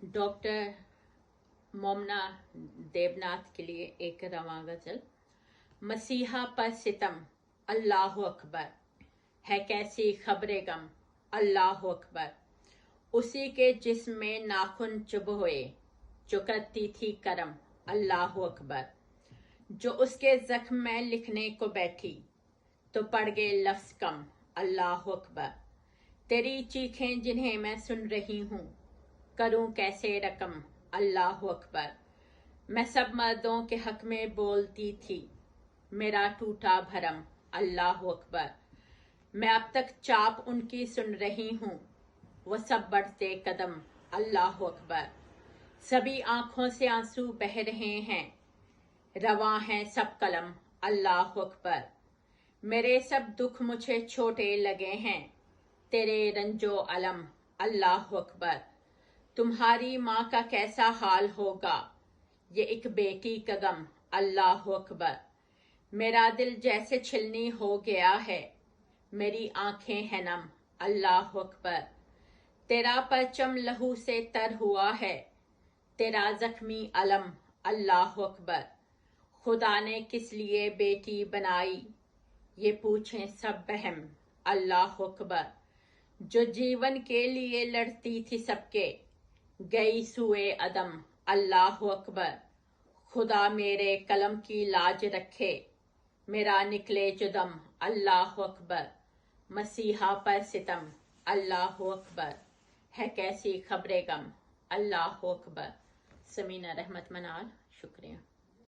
Doctor मोमना Debnath के लिए एक रवां गजल। मसीहा पर सितम अल्लाह अकबर, है कैसी खबरे गम अल्लाह अकबर। उसी के जिस्म में नाखून चुभ हुए, जो करती थी करम अल्लाह अकबर। जो उसके जख्म में लिखने को बैठी, तो पड़ गए लफ्ज कम अल्लाह अकबर। तेरी चीखें जिन्हें मैं सुन रही हूँ, करूँ कैसे रकम अल्लाह अकबर। मैं सब मर्दों के हक में बोलती थी, मेरा टूटा भरम अल्लाह अकबर। मैं अब तक चाप उनकी सुन रही हूँ, वो सब बढ़ते कदम अल्लाह अकबर। सभी आंखों से आंसू बह रहे हैं, रवां हैं सब कलम अल्लाह अकबर। मेरे सब दुख मुझे छोटे लगे हैं, तेरे रंजो अलम अल्लाह अकबर। तुम्हारी माँ का कैसा हाल होगा, ये एक बेटी का गम अल्लाह अकबर। मेरा दिल जैसे छिलनी हो गया है, मेरी आंखें हैं नम अल्लाह अकबर। तेरा परचम लहू से तर हुआ है, तेरा जख्मी अलम अल्लाह अकबर। खुदा ने किस लिए बेटी बनाई, ये पूछें सब बहम अल्लाह अकबर। जो जीवन के लिए लड़ती थी सबके, गई सुए अदम अल्लाह अकबर। खुदा मेरे कलम की लाज रखे, मेरा निकले जो दम अल्लाह अकबर। मसीहा पर सितम अल्लाह अकबर, है कैसी खबरे गम अल्लाह अकबर। समीना रहमत मनाल, शुक्रिया।